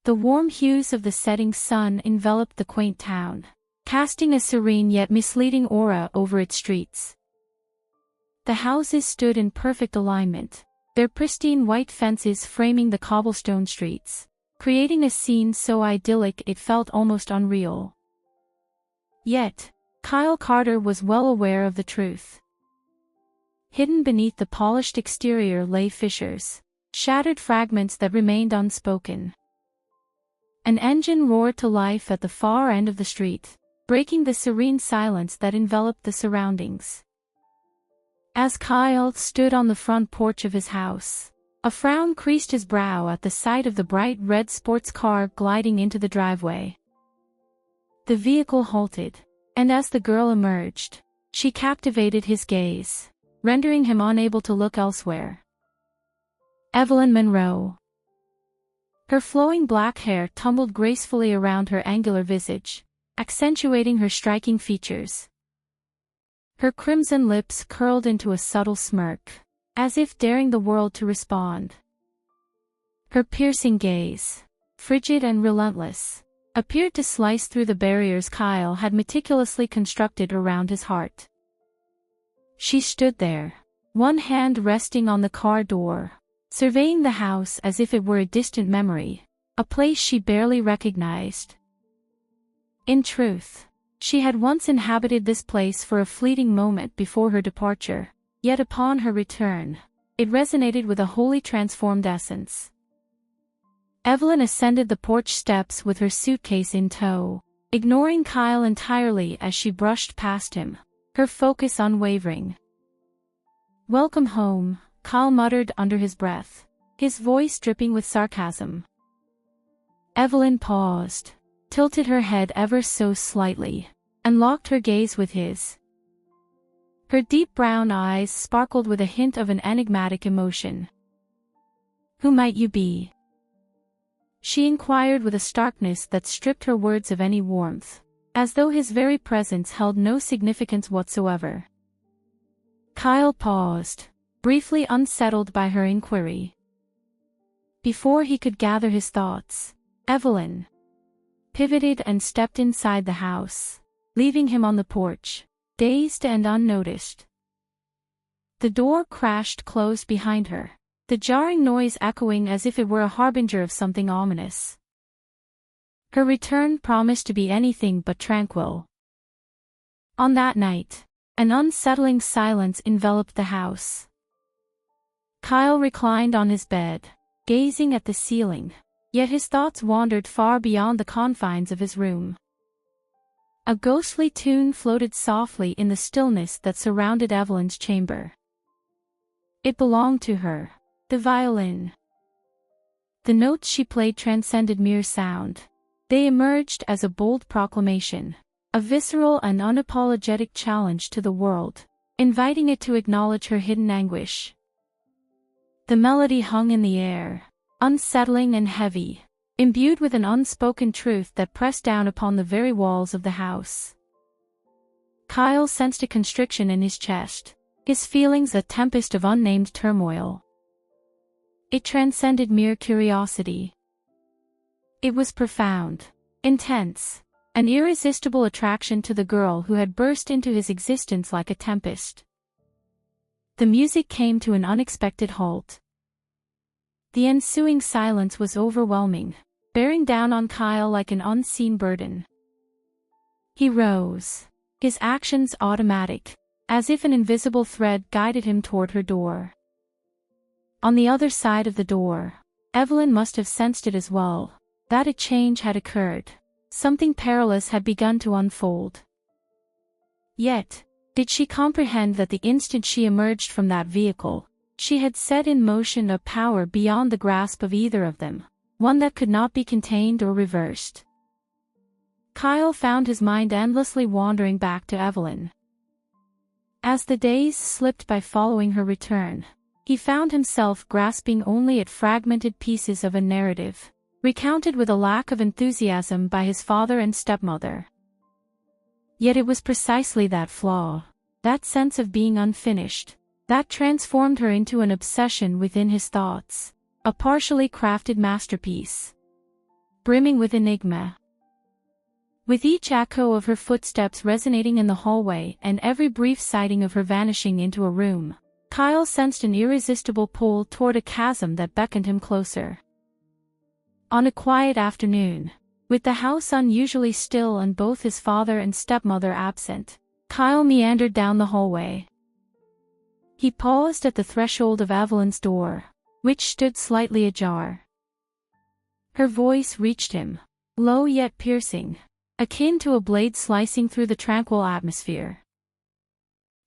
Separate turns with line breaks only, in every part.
The warm hues of the setting sun enveloped the quaint town, casting a serene yet misleading aura over its streets. The houses stood in perfect alignment, their pristine white fences framing the cobblestone streets, creating a scene so idyllic it felt almost unreal. Yet, Kyle Carter was well aware of the truth. Hidden beneath the polished exterior lay fissures, shattered fragments that remained unspoken. An engine roared to life at the far end of the street, breaking the serene silence that enveloped the surroundings. As Kyle stood on the front porch of his house, a frown creased his brow at the sight of the bright red sports car gliding into the driveway. The vehicle halted, and as the girl emerged, she captivated his gaze, rendering him unable to look elsewhere. Evelyn Monroe. Her flowing black hair tumbled gracefully around her angular visage, accentuating her striking features. Her crimson lips curled into a subtle smirk, as if daring the world to respond. Her piercing gaze, frigid and relentless, appeared to slice through the barriers Kyle had meticulously constructed around his heart. She stood there, one hand resting on the car door, surveying the house as if it were a distant memory, a place she barely recognized. In truth, she had once inhabited this place for a fleeting moment before her departure, yet upon her return, it resonated with a wholly transformed essence. Evelyn ascended the porch steps with her suitcase in tow, ignoring Kyle entirely as she brushed past him, her focus unwavering. "Welcome home," Kyle muttered under his breath, his voice dripping with sarcasm. Evelyn paused, tilted her head ever so slightly, and locked her gaze with his. Her deep brown eyes sparkled with a hint of an enigmatic emotion. "Who might you be?" she inquired with a starkness that stripped her words of any warmth, as though his very presence held no significance whatsoever. Kyle paused, briefly unsettled by her inquiry. Before he could gather his thoughts, Evelyn pivoted and stepped inside the house, leaving him on the porch, dazed and unnoticed. The door crashed closed behind her, the jarring noise echoing as if it were a harbinger of something ominous. Her return promised to be anything but tranquil. On that night, an unsettling silence enveloped the house. Kyle reclined on his bed, gazing at the ceiling, yet his thoughts wandered far beyond the confines of his room. A ghostly tune floated softly in the stillness that surrounded Evelyn's chamber. It belonged to her, the violin. The notes she played transcended mere sound. They emerged as a bold proclamation, a visceral and unapologetic challenge to the world, inviting it to acknowledge her hidden anguish. The melody hung in the air, unsettling and heavy, imbued with an unspoken truth that pressed down upon the very walls of the house. Kyle sensed a constriction in his chest, his feelings a tempest of unnamed turmoil. It transcended mere curiosity. It was profound, intense, an irresistible attraction to the girl who had burst into his existence like a tempest. The music came to an unexpected halt. The ensuing silence was overwhelming, bearing down on Kyle like an unseen burden. He rose, his actions automatic, as if an invisible thread guided him toward her door. On the other side of the door, Evelyn must have sensed it as well, that a change had occurred, something perilous had begun to unfold. Yet, did she comprehend that the instant she emerged from that vehicle, she had set in motion a power beyond the grasp of either of them, one that could not be contained or reversed? Kyle found his mind endlessly wandering back to Evelyn. As the days slipped by following her return, he found himself grasping only at fragmented pieces of a narrative, recounted with a lack of enthusiasm by his father and stepmother. Yet it was precisely that flaw, that sense of being unfinished, that transformed her into an obsession within his thoughts, a partially crafted masterpiece. brimming with enigma. With each echo of her footsteps resonating in the hallway and every brief sighting of her vanishing into a room, Kyle sensed an irresistible pull toward a chasm that beckoned him closer. On a quiet afternoon, with the house unusually still and both his father and stepmother absent, Kyle meandered down the hallway. He paused at the threshold of Evelyn's door, which stood slightly ajar. Her voice reached him, low yet piercing, akin to a blade slicing through the tranquil atmosphere.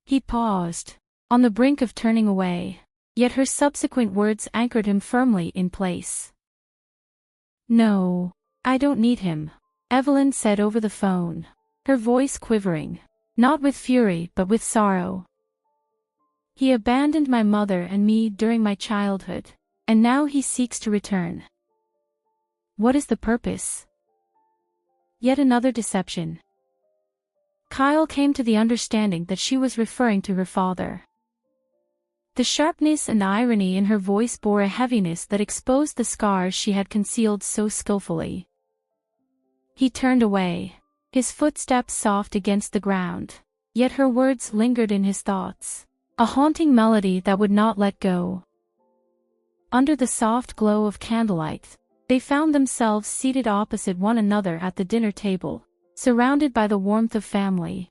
He paused, on the brink of turning away, yet her subsequent words anchored him firmly in place. "No, I don't need him," Evelyn said over the phone, her voice quivering, not with fury but with sorrow. "He abandoned my mother and me during my childhood, and now he seeks to return. What is the purpose?" Yet another deception. Kyle came to the understanding that she was referring to her father. The sharpness and irony in her voice bore a heaviness that exposed the scars she had concealed so skillfully. He turned away, his footsteps soft against the ground, yet her words lingered in his thoughts, a haunting melody that would not let go. Under the soft glow of candlelight, they found themselves seated opposite one another at the dinner table, surrounded by the warmth of family.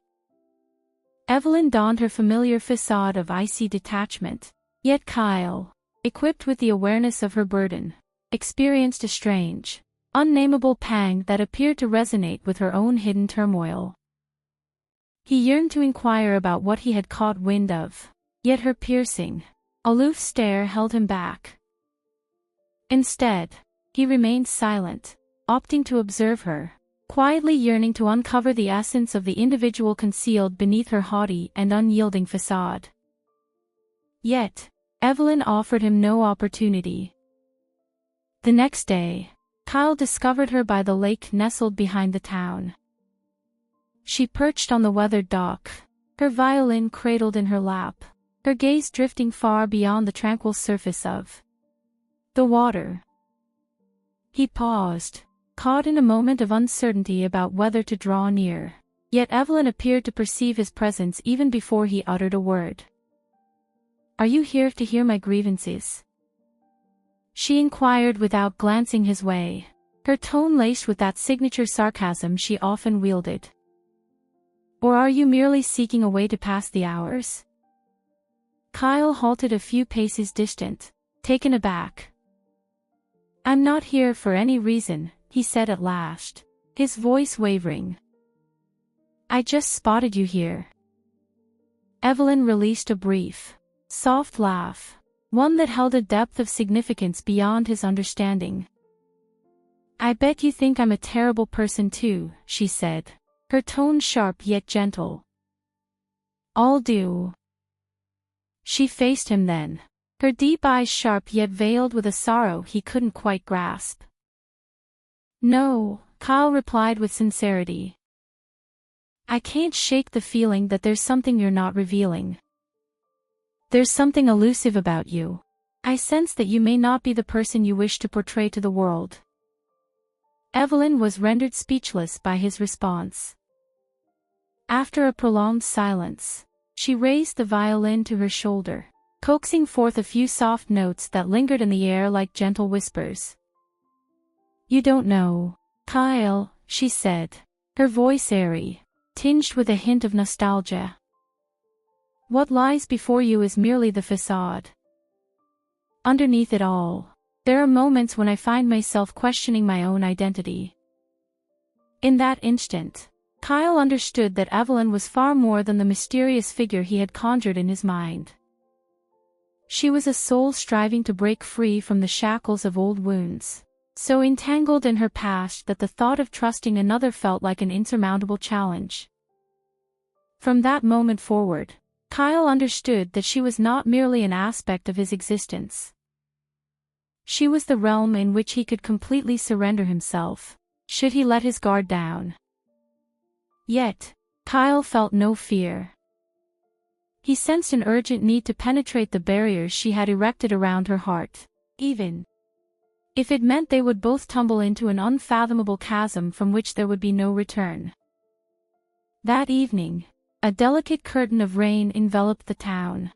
Evelyn donned her familiar facade of icy detachment, yet Kyle, equipped with the awareness of her burden, experienced a strange, unnameable pang that appeared to resonate with her own hidden turmoil. He yearned to inquire about what he had caught wind of, yet her piercing, aloof stare held him back. Instead, he remained silent, opting to observe her, quietly yearning to uncover the essence of the individual concealed beneath her haughty and unyielding facade. Yet, Evelyn offered him no opportunity. The next day, Kyle discovered her by the lake nestled behind the town. She perched on the weathered dock, her violin cradled in her lap, her gaze drifting far beyond the tranquil surface of the water. He paused, caught in a moment of uncertainty about whether to draw near, yet Evelyn appeared to perceive his presence even before he uttered a word. "Are you here to hear my grievances?" she inquired without glancing his way, her tone laced with that signature sarcasm she often wielded. "Or are you merely seeking a way to pass the hours?" Kyle halted a few paces distant, taken aback. "I'm not here for any reason," he said at last, his voice wavering. "I just spotted you here." Evelyn released a brief, soft laugh, one that held a depth of significance beyond his understanding. "I bet you think I'm a terrible person too," she said, her tone sharp yet gentle. "All do." She faced him then, her deep eyes sharp yet veiled with a sorrow he couldn't quite grasp. "No," Kyle replied with sincerity. "I can't shake the feeling that there's something you're not revealing. There's something elusive about you. I sense that you may not be the person you wish to portray to the world." Evelyn was rendered speechless by his response. After a prolonged silence, she raised the violin to her shoulder, coaxing forth a few soft notes that lingered in the air like gentle whispers. "You don't know, Kyle," she said, her voice airy, tinged with a hint of nostalgia. "What lies before you is merely the facade. Underneath it all, there are moments when I find myself questioning my own identity." In that instant, Kyle understood that Evelyn was far more than the mysterious figure he had conjured in his mind. She was a soul striving to break free from the shackles of old wounds, so entangled in her past that the thought of trusting another felt like an insurmountable challenge. From that moment forward, Kyle understood that she was not merely an aspect of his existence. She was the realm in which he could completely surrender himself, should he let his guard down. Yet, Kyle felt no fear. He sensed an urgent need to penetrate the barriers she had erected around her heart, even if it meant they would both tumble into an unfathomable chasm from which there would be no return. That evening, a delicate curtain of rain enveloped the town.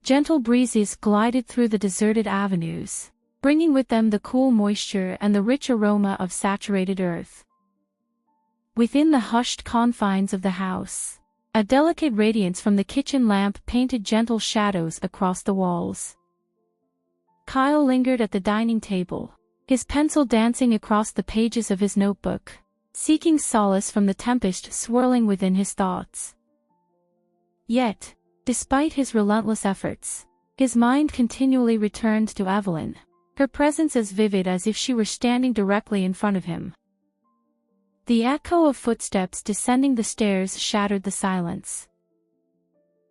Gentle breezes glided through the deserted avenues, bringing with them the cool moisture and the rich aroma of saturated earth. Within the hushed confines of the house, a delicate radiance from the kitchen lamp painted gentle shadows across the walls. Kyle lingered at the dining table, his pencil dancing across the pages of his notebook, seeking solace from the tempest swirling within his thoughts. Yet, despite his relentless efforts, his mind continually returned to Evelyn, her presence as vivid as if she were standing directly in front of him. The echo of footsteps descending the stairs shattered the silence.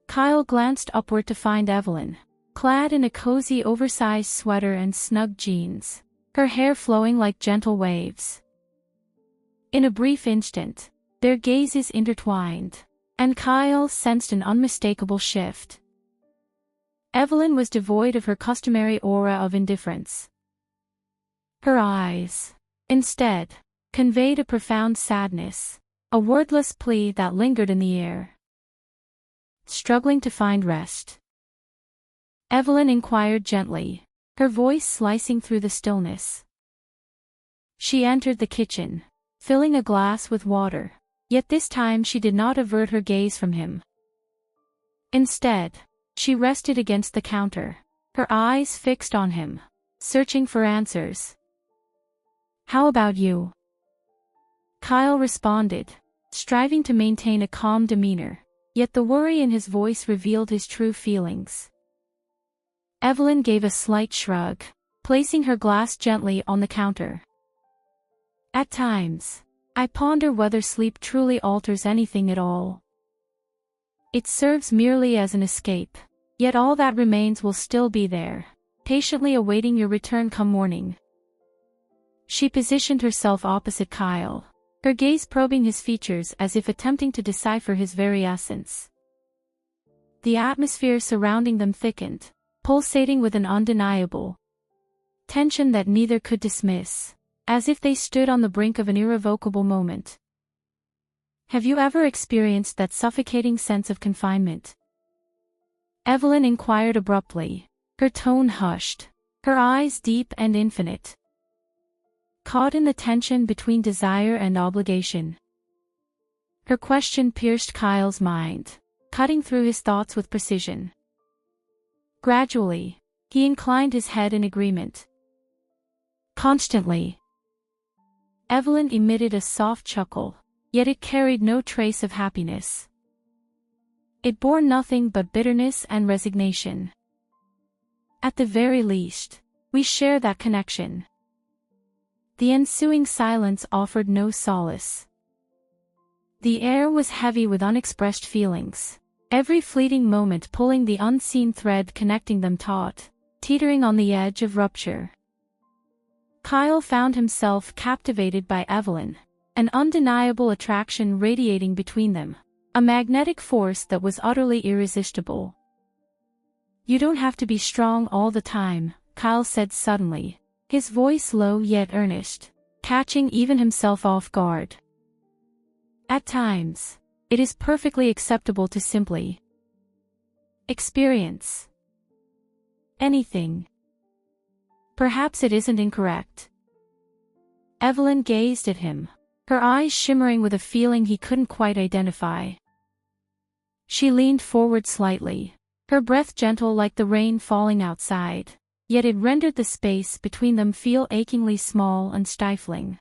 Kyle glanced upward to find Evelyn, clad in a cozy oversized sweater and snug jeans, her hair flowing like gentle waves. In a brief instant, their gazes intertwined, and Kyle sensed an unmistakable shift. Evelyn was devoid of her customary aura of indifference. Her eyes, instead, conveyed a profound sadness, a wordless plea that lingered in the air. Struggling to find rest, Evelyn inquired gently, her voice slicing through the stillness. She entered the kitchen, filling a glass with water, yet this time she did not avert her gaze from him. Instead, she rested against the counter, her eyes fixed on him, searching for answers. "How about you?" Kyle responded, striving to maintain a calm demeanor, yet the worry in his voice revealed his true feelings. Evelyn gave a slight shrug, placing her glass gently on the counter. "At times, I ponder whether sleep truly alters anything at all. It serves merely as an escape, yet all that remains will still be there, patiently awaiting your return come morning." She positioned herself opposite Kyle, her gaze probing his features as if attempting to decipher his very essence. The atmosphere surrounding them thickened, pulsating with an undeniable tension that neither could dismiss, as if they stood on the brink of an irrevocable moment. "Have you ever experienced that suffocating sense of confinement?" Evelyn inquired abruptly, her tone hushed, her eyes deep and infinite. Caught in the tension between desire and obligation. Her question pierced Kyle's mind, cutting through his thoughts with precision. Gradually, he inclined his head in agreement. "Constantly." Evelyn emitted a soft chuckle, yet it carried no trace of happiness. It bore nothing but bitterness and resignation. "At the very least, we share that connection." The ensuing silence offered no solace. The air was heavy with unexpressed feelings, every fleeting moment pulling the unseen thread connecting them taut, teetering on the edge of rupture. Kyle found himself captivated by Evelyn, an undeniable attraction radiating between them, a magnetic force that was utterly irresistible. "You don't have to be strong all the time," Kyle said suddenly, his voice low yet earnest, catching even himself off guard. "At times, it is perfectly acceptable to simply experience anything. Perhaps it isn't incorrect." Evelyn gazed at him, her eyes shimmering with a feeling he couldn't quite identify. She leaned forward slightly, her breath gentle like the rain falling outside, yet it rendered the space between them feel achingly small and stifling.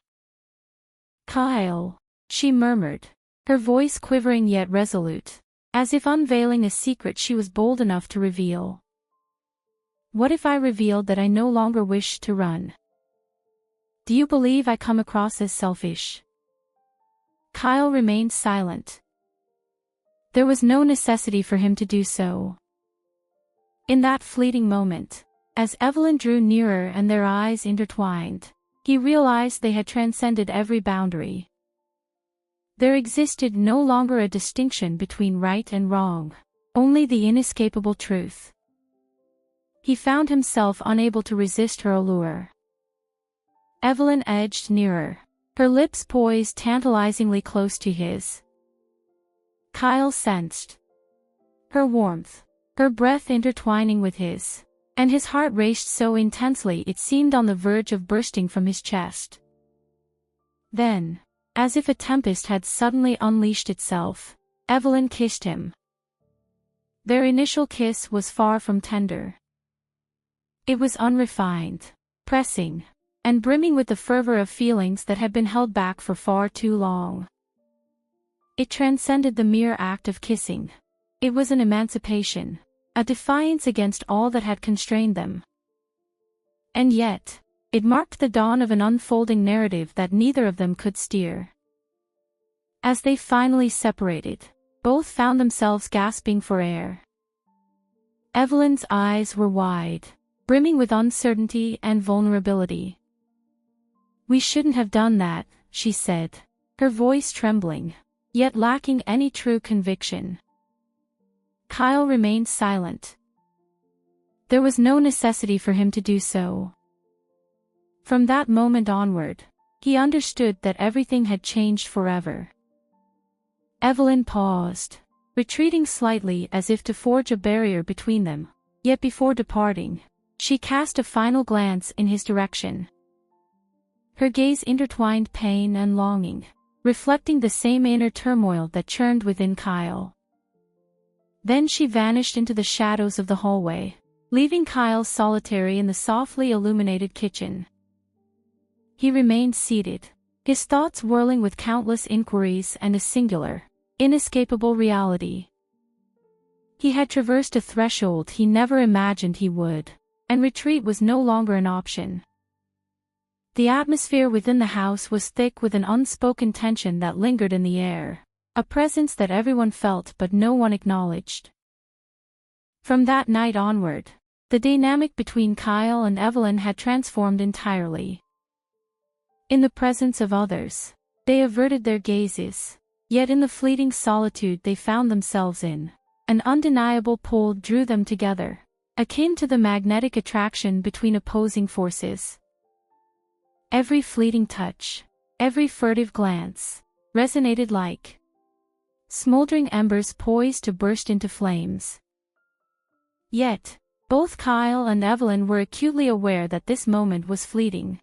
"Kyle," she murmured, her voice quivering yet resolute, as if unveiling a secret she was bold enough to reveal. "What if I revealed that I no longer wish to run? Do you believe I come across as selfish?" Kyle remained silent. There was no necessity for him to do so. In that fleeting moment, as Evelyn drew nearer and their eyes intertwined, he realized they had transcended every boundary. There existed no longer a distinction between right and wrong, only the inescapable truth. He found himself unable to resist her allure. Evelyn edged nearer, her lips poised tantalizingly close to his. Kyle sensed her warmth, her breath intertwining with his, and his heart raced so intensely it seemed on the verge of bursting from his chest. Then, as if a tempest had suddenly unleashed itself, Evelyn kissed him. Their initial kiss was far from tender. It was unrefined, pressing, and brimming with the fervor of feelings that had been held back for far too long. It transcended the mere act of kissing. It was an emancipation, a defiance against all that had constrained them. And yet, it marked the dawn of an unfolding narrative that neither of them could steer. As they finally separated, both found themselves gasping for air. Evelyn's eyes were wide, brimming with uncertainty and vulnerability. "We shouldn't have done that," she said, her voice trembling, yet lacking any true conviction. Kyle remained silent. There was no necessity for him to do so. From that moment onward, he understood that everything had changed forever. Evelyn paused, retreating slightly as if to forge a barrier between them, yet before departing, she cast a final glance in his direction. Her gaze intertwined pain and longing, reflecting the same inner turmoil that churned within Kyle. Then she vanished into the shadows of the hallway, leaving Kyle solitary in the softly illuminated kitchen. He remained seated, his thoughts whirling with countless inquiries and a singular, inescapable reality. He had traversed a threshold he never imagined he would, and retreat was no longer an option. The atmosphere within the house was thick with an unspoken tension that lingered in the air, a presence that everyone felt but no one acknowledged. From that night onward, the dynamic between Kyle and Evelyn had transformed entirely. In the presence of others, they averted their gazes, yet in the fleeting solitude they found themselves in, an undeniable pull drew them together, akin to the magnetic attraction between opposing forces. Every fleeting touch, every furtive glance, resonated like smoldering embers poised to burst into flames. Yet, both Kyle and Evelyn were acutely aware that this moment was fleeting.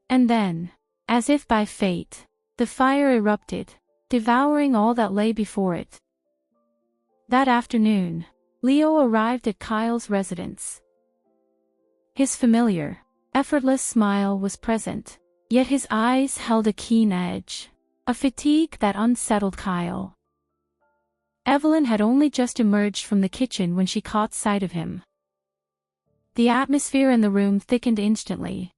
And then, as if by fate, the fire erupted, devouring all that lay before it. That afternoon, Leo arrived at Kyle's residence. His familiar, effortless smile was present, yet his eyes held a keen edge, a fatigue that unsettled Kyle. Evelyn had only just emerged from the kitchen when she caught sight of him. The atmosphere in the room thickened instantly.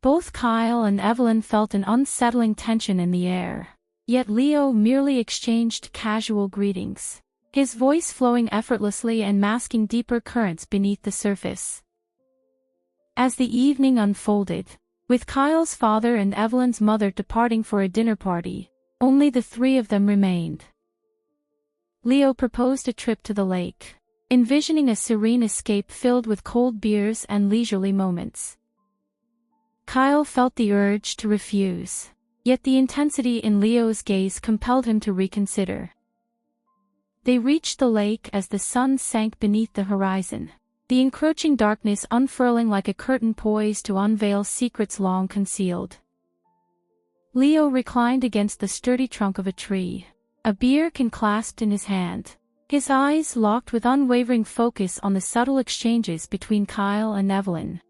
Both Kyle and Evelyn felt an unsettling tension in the air, yet Leo merely exchanged casual greetings, his voice flowing effortlessly and masking deeper currents beneath the surface. As the evening unfolded, with Kyle's father and Evelyn's mother departing for a dinner party, only the three of them remained. Leo proposed a trip to the lake, envisioning a serene escape filled with cold beers and leisurely moments. Kyle felt the urge to refuse, yet the intensity in Leo's gaze compelled him to reconsider. They reached the lake as the sun sank beneath the horizon, the encroaching darkness unfurling like a curtain poised to unveil secrets long concealed. Leo reclined against the sturdy trunk of a tree, a beer can clasped in his hand, his eyes locked with unwavering focus on the subtle exchanges between Kyle and Evelyn.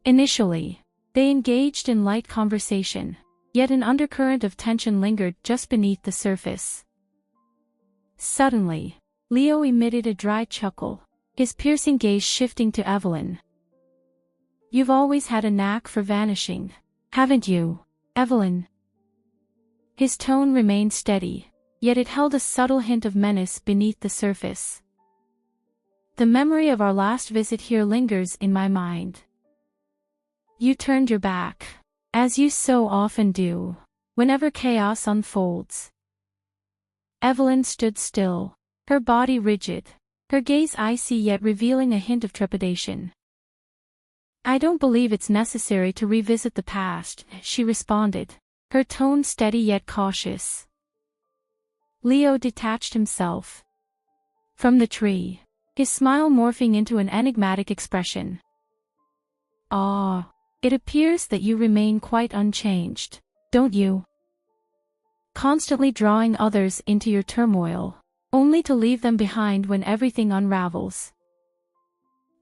Initially, they engaged in light conversation, yet an undercurrent of tension lingered just beneath the surface. Suddenly, Leo emitted a dry chuckle, his piercing gaze shifting to Evelyn. "You've always had a knack for vanishing, haven't you, Evelyn?" His tone remained steady, yet it held a subtle hint of menace beneath the surface. "The memory of our last visit here lingers in my mind. You turned your back, as you so often do, whenever chaos unfolds." Evelyn stood still, her body rigid, her gaze icy yet revealing a hint of trepidation. "I don't believe it's necessary to revisit the past," she responded, her tone steady yet cautious. Leo detached himself from the tree, his smile morphing into an enigmatic expression. "Ah, it appears that you remain quite unchanged, don't you? Constantly drawing others into your turmoil, only to leave them behind when everything unravels."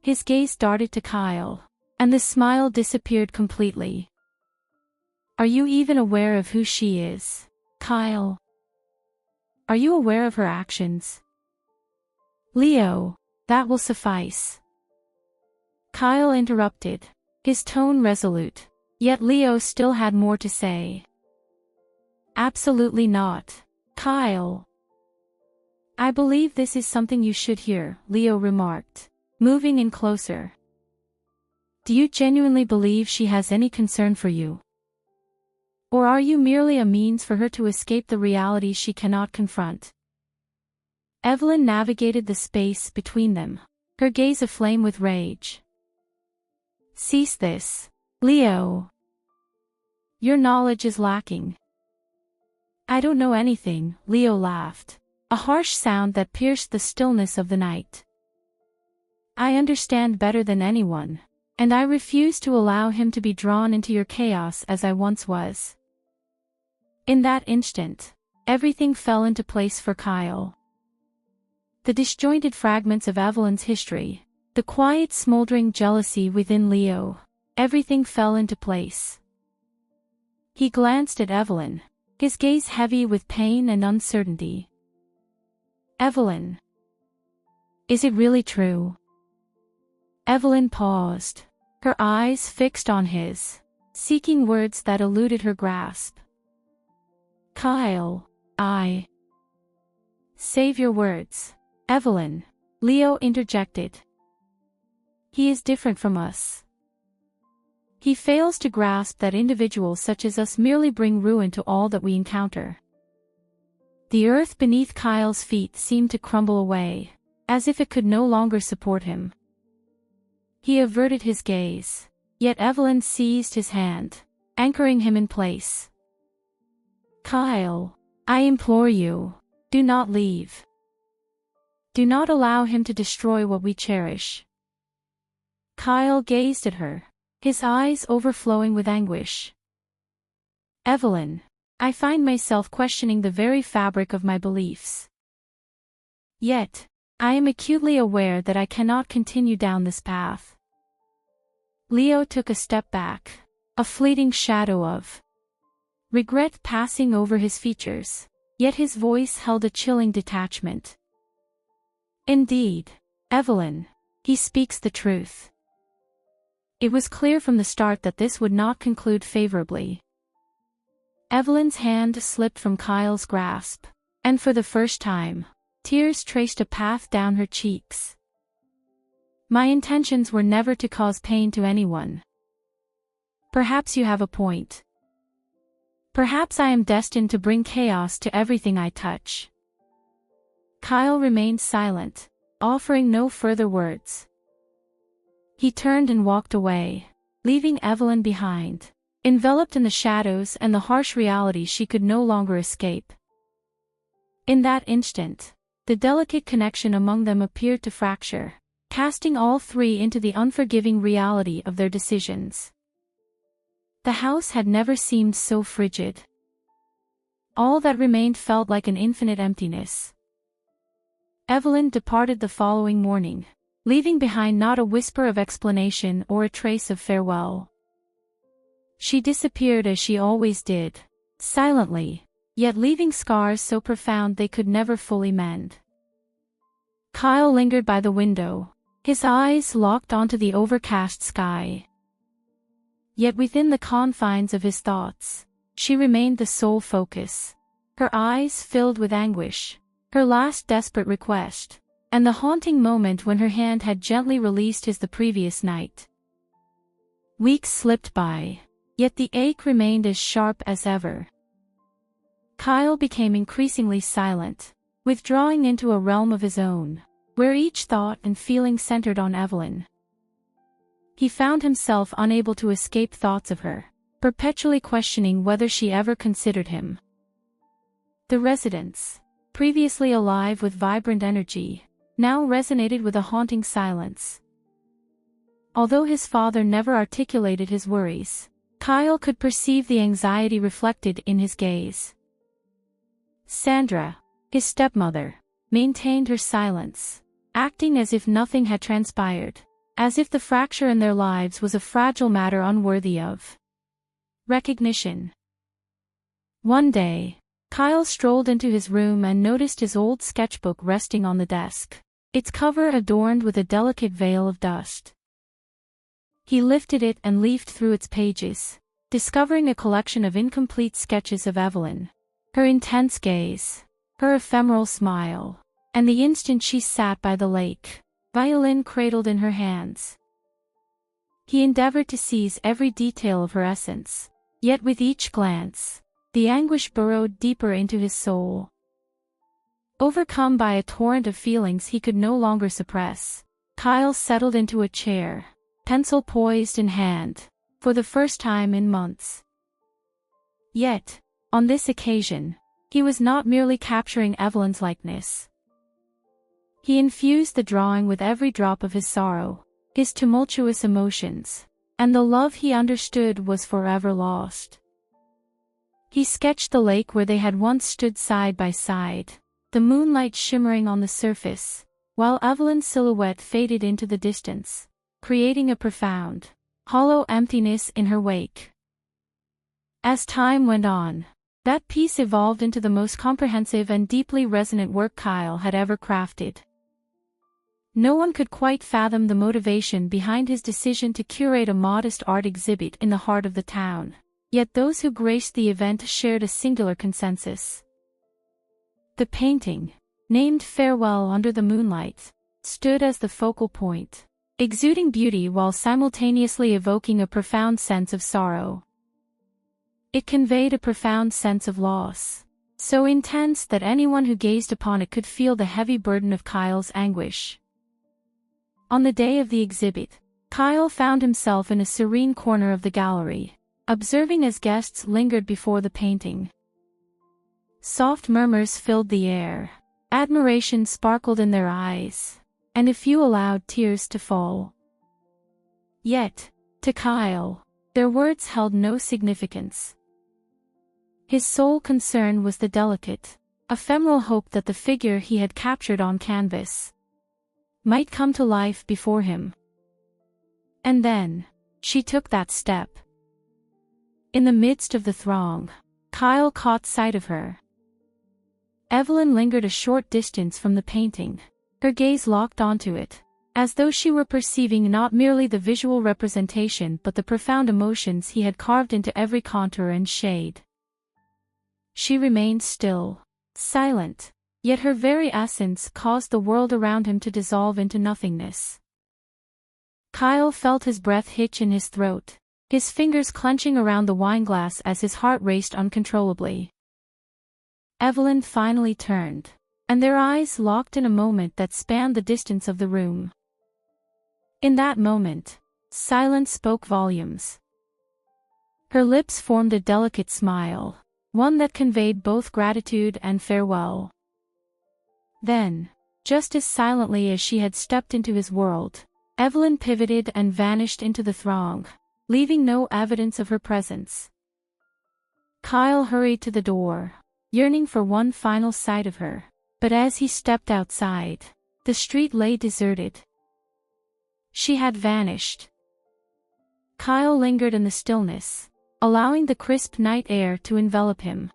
His gaze darted to Kyle, and the smile disappeared completely. "Are you even aware of who she is, Kyle? Are you aware of her actions?" "Leo, that will suffice," Kyle interrupted, his tone resolute, yet Leo still had more to say. "Absolutely not, Kyle. I believe this is something you should hear," Leo remarked, moving in closer. "Do you genuinely believe she has any concern for you? Or are you merely a means for her to escape the reality she cannot confront?" Evelyn navigated the space between them, her gaze aflame with rage. "Cease this, Leo. Your knowledge is lacking." "I don't know anything," Leo laughed, a harsh sound that pierced the stillness of the night. "I understand better than anyone, and I refuse to allow him to be drawn into your chaos as I once was." In that instant, everything fell into place for Kyle. The disjointed fragments of Evelyn's history, the quiet smoldering jealousy within Leo, everything fell into place. He glanced at Evelyn, his gaze heavy with pain and uncertainty. "Evelyn, is it really true?" Evelyn paused, her eyes fixed on his, seeking words that eluded her grasp. "Kyle, Save your words, Evelyn," Leo interjected. "He is different from us. He fails to grasp that individuals such as us merely bring ruin to all that we encounter." The earth beneath Kyle's feet seemed to crumble away, as if it could no longer support him. He averted his gaze, yet Evelyn seized his hand, anchoring him in place. "Kyle, I implore you, do not leave. Do not allow him to destroy what we cherish." Kyle gazed at her, his eyes overflowing with anguish. "Evelyn, I find myself questioning the very fabric of my beliefs. Yet, I am acutely aware that I cannot continue down this path." Leo took a step back, a fleeting shadow of regret passing over his features, yet his voice held a chilling detachment. "Indeed, Evelyn, he speaks the truth." It was clear from the start that this would not conclude favorably. Evelyn's hand slipped from Kyle's grasp, and for the first time, tears traced a path down her cheeks. "My intentions were never to cause pain to anyone. Perhaps you have a point. Perhaps I am destined to bring chaos to everything I touch." Kyle remained silent, offering no further words. He turned and walked away, leaving Evelyn behind, enveloped in the shadows and the harsh reality she could no longer escape. In that instant, the delicate connection among them appeared to fracture, casting all three into the unforgiving reality of their decisions. The house had never seemed so frigid. All that remained felt like an infinite emptiness. Evelyn departed the following morning, leaving behind not a whisper of explanation or a trace of farewell. She disappeared as she always did, silently, yet leaving scars so profound they could never fully mend. Kyle lingered by the window, his eyes locked onto the overcast sky. Yet within the confines of his thoughts, she remained the sole focus, her eyes filled with anguish, her last desperate request, and the haunting moment when her hand had gently released his the previous night. Weeks slipped by, yet the ache remained as sharp as ever. Kyle became increasingly silent, withdrawing into a realm of his own, where each thought and feeling centered on Evelyn. He found himself unable to escape thoughts of her, perpetually questioning whether she ever considered him. The residence, previously alive with vibrant energy, now resonated with a haunting silence. Although his father never articulated his worries, Kyle could perceive the anxiety reflected in his gaze. Sandra, his stepmother, maintained her silence, acting as if nothing had transpired, as if the fracture in their lives was a fragile matter unworthy of recognition. One day, Kyle strolled into his room and noticed his old sketchbook resting on the desk, its cover adorned with a delicate veil of dust. He lifted it and leafed through its pages, discovering a collection of incomplete sketches of Evelyn, her intense gaze, her ephemeral smile, and the instant she sat by the lake, violin cradled in her hands. He endeavored to seize every detail of her essence, yet with each glance, the anguish burrowed deeper into his soul. Overcome by a torrent of feelings he could no longer suppress, Kyle settled into a chair, pencil poised in hand, for the first time in months. Yet, on this occasion, he was not merely capturing Evelyn's likeness. He infused the drawing with every drop of his sorrow, his tumultuous emotions, and the love he understood was forever lost. He sketched the lake where they had once stood side by side, the moonlight shimmering on the surface, while Evelyn's silhouette faded into the distance, creating a profound, hollow emptiness in her wake. As time went on, that piece evolved into the most comprehensive and deeply resonant work Kyle had ever crafted. No one could quite fathom the motivation behind his decision to curate a modest art exhibit in the heart of the town, yet those who graced the event shared a singular consensus. The painting, named Farewell Under the Moonlight, stood as the focal point, exuding beauty while simultaneously evoking a profound sense of sorrow. It conveyed a profound sense of loss, so intense that anyone who gazed upon it could feel the heavy burden of Kyle's anguish. On the day of the exhibit, Kyle found himself in a serene corner of the gallery, observing as guests lingered before the painting. Soft murmurs filled the air, admiration sparkled in their eyes, and a few allowed tears to fall. Yet, to Kyle, their words held no significance. His sole concern was the delicate, ephemeral hope that the figure he had captured on canvas might come to life before him. And then, she took that step. In the midst of the throng, Kyle caught sight of her. Evelyn lingered a short distance from the painting, her gaze locked onto it, as though she were perceiving not merely the visual representation but the profound emotions he had carved into every contour and shade. She remained still, silent, yet her very essence caused the world around him to dissolve into nothingness. Kyle felt his breath hitch in his throat, his fingers clenching around the wineglass as his heart raced uncontrollably. Evelyn finally turned, and their eyes locked in a moment that spanned the distance of the room. In that moment, silence spoke volumes. Her lips formed a delicate smile, one that conveyed both gratitude and farewell. Then, just as silently as she had stepped into his world, Evelyn pivoted and vanished into the throng, leaving no evidence of her presence. Kyle hurried to the door, yearning for one final sight of her, but as he stepped outside, the street lay deserted. She had vanished. Kyle lingered in the stillness, allowing the crisp night air to envelop him.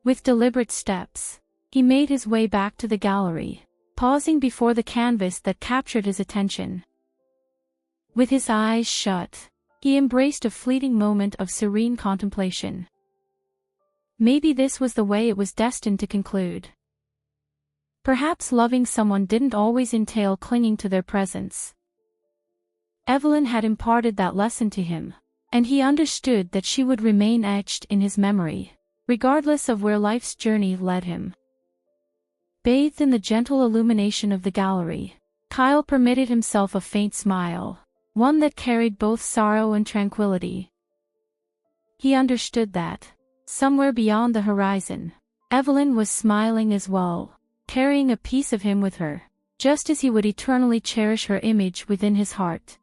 With deliberate steps, he made his way back to the gallery, pausing before the canvas that captured his attention. With his eyes shut, he embraced a fleeting moment of serene contemplation. Maybe this was the way it was destined to conclude. Perhaps loving someone didn't always entail clinging to their presence. Evelyn had imparted that lesson to him, and he understood that she would remain etched in his memory, regardless of where life's journey led him. Bathed in the gentle illumination of the gallery, Kyle permitted himself a faint smile, one that carried both sorrow and tranquility. He understood that, somewhere beyond the horizon, Evelyn was smiling as well, carrying a piece of him with her, just as he would eternally cherish her image within his heart.